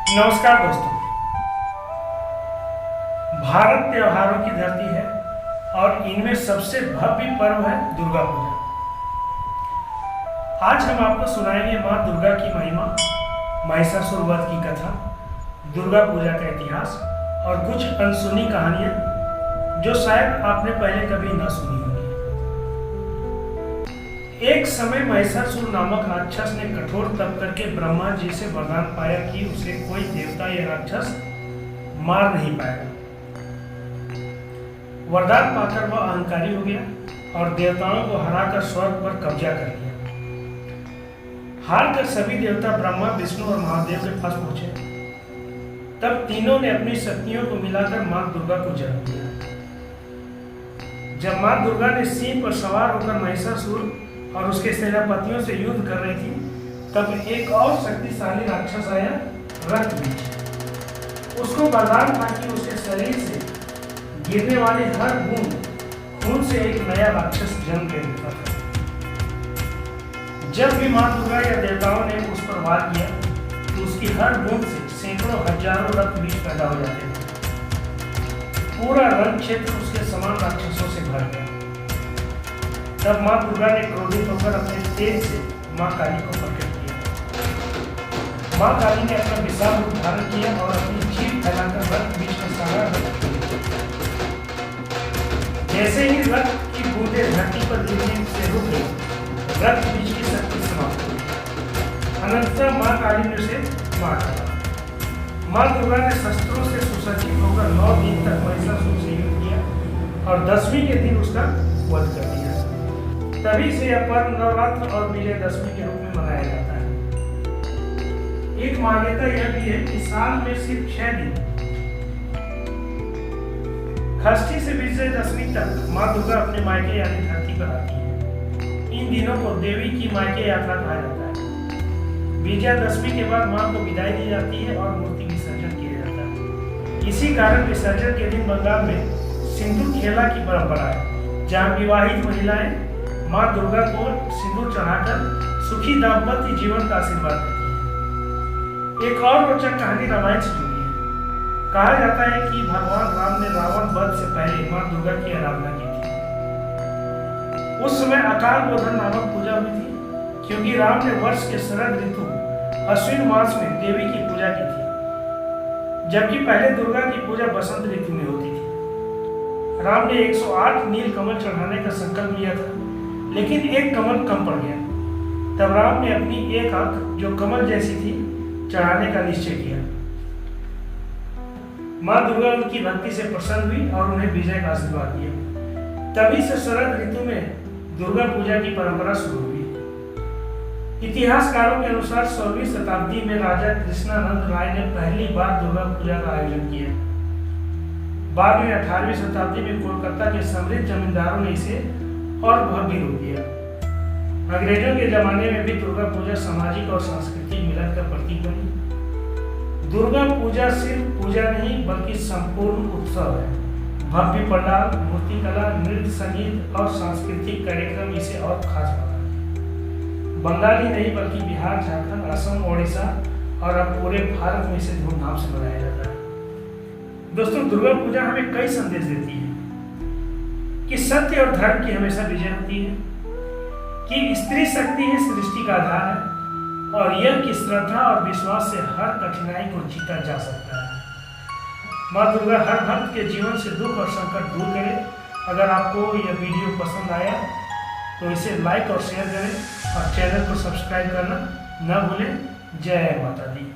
नमस्कार दोस्तों। भारत त्योहारों की धरती है और इनमें सबसे भव्य पर्व है दुर्गा पूजा। आज हम आपको सुनाएंगे माँ दुर्गा की महिमा, महिषासुर वध की कथा, दुर्गा पूजा का इतिहास और कुछ अनसुनी कहानियां जो शायद आपने पहले कभी न सुनी होगी। एक समय महिषासुर नामक राक्षस ने कठोर तप करके ब्रह्मा जी से वरदान पाया कि उसे कोई देवता या राक्षस मार नहीं पाएगा। वरदान पाकर वह अहंकारी हो गया और देवताओं को हराकर स्वर्ग पर कब्जा कर लिया। हार कर सभी देवता ब्रह्मा, विष्णु और महादेव के पास पहुंचे। तब तीनों ने अपनी शक्तियों को मिलाकर मां दुर्गा को जन्म दिया। जब मां दुर्गा ने सिंह पर सवार होकर महिषासुर और उसके सेनापतियों से युद्ध कर रही थी, तब एक और शक्तिशाली राक्षस आया, रक्तबीज। उसको वरदान था कि उसके शरीर से गिरने वाले हर बूंद खून से एक नया राक्षस जन्म ले लेता था। जब भी मां दुर्गा या देवताओं ने उस पर वार किया तो उसकी हर बूंद से सैकड़ों हजारों रक्तबीज पैदा हो जाते थे। पूरा रण क्षेत्र उसके समान राक्षसों से भर गया। तब मां दुर्गा ने क्रोधित होकर अपने तेज से मां काली को प्रकट किया। मां काली ने अपना विशाल रूप धारण किया और अपनी जीभ फैलाकर रक्त बीच में सारा रक्त पी लिया। जैसे ही रक्त की बूंदें धरती पर गिरने से रुक गई, रक्त बीज की शक्ति समाप्त हो गई। अनंततः मां काली ने उसे मार डाला। मां दुर्गा ने शस्त्रों से सुसज्जित होकर 9 दिन तक महिषासुर से युद्ध किया और 10वीं के दिन उसका वध कर दिया। तभी से यह पर्व नवरात्र और विजयदशमी के रूप में मनाया जाता है। एक मान्यता यह भी है कि साल में सिर्फ 6 दिन, षष्ठी से विजयदशमी तक मां दुर्गा अपने मायके यानी धरती पर आती है। इन दिनों को देवी की मायके यात्रा कहा जाता है। विजयदशमी के बाद मां को विदाई दी जाती है और मूर्ति विसर्जन किया जाता है। इसी कारण विसर्जन के दिन बंगाल में सिंदूर खेला की परंपरा है, जहाँ विवाहित महिलाएं मां दुर्गा को सिंदूर चढ़ाकर सुखी दाम्पत्य जीवन का आशीर्वाद देती है। एक और रोचक कहानी रामायण से जुड़ी है। कहा जाता है कि भगवान राम ने रावण वध से पहले मां दुर्गा की आराधना की थी। उस समय अकाल बोधन नामक पूजा हुई थी, क्योंकि राम ने वर्ष के शरद ऋतु अश्विन मास में देवी की पूजा की थी, जबकि पहले दुर्गा की पूजा बसंत ऋतु में होती थी। राम ने 108 नील कमल चढ़ाने का संकल्प लिया था, लेकिन एक कमल कम पड़ गया। तब राम ने अपनी एक आंख, जो कमल जैसी थी, चढ़ाने का निश्चय किया। मां दुर्गा उनकी भक्ति से प्रसन्न हुई और उन्हें विजय का आशीर्वाद दिया। तभी से शरद ऋतु में दुर्गा पूजा की परंपरा शुरू हुई। इतिहासकारों के अनुसार 16वीं शताब्दी में राजा कृष्णानंद राय ने पहली बार दुर्गा पूजा का आयोजन किया। बाद में 18वीं शताब्दी में कोलकाता के समृद्ध जमींदारों ने इसे और भव्य रूप दिया। अंग्रेजों के जमाने में भी दुर्गा पूजा सामाजिक और सांस्कृतिक मिलन का प्रतीक बनी। दुर्गा पूजा सिर्फ पूजा नहीं बल्कि संपूर्ण उत्सव है। भव्य पंडाल, मूर्तिकला, नृत्य, संगीत और सांस्कृतिक कार्यक्रम इसे और खास बनाते हैं। बंगाली नहीं बल्कि बिहार, झारखंड, असम, ओडिशा और अब पूरे भारत में इसे धूमधाम से मनाया जाता है। दोस्तों, दुर्गा पूजा हमें कई संदेश देती है कि सत्य और धर्म की हमेशा विजय होती है, कि स्त्री शक्ति ही सृष्टि का आधार है और यह कि श्रद्धा और विश्वास से हर कठिनाई को जीता जा सकता है। मां दुर्गा हर भक्त के जीवन से दुख और संकट दूर करे। अगर आपको यह वीडियो पसंद आया तो इसे लाइक और शेयर करें और चैनल को सब्सक्राइब करना न भूलें। जय माता दी।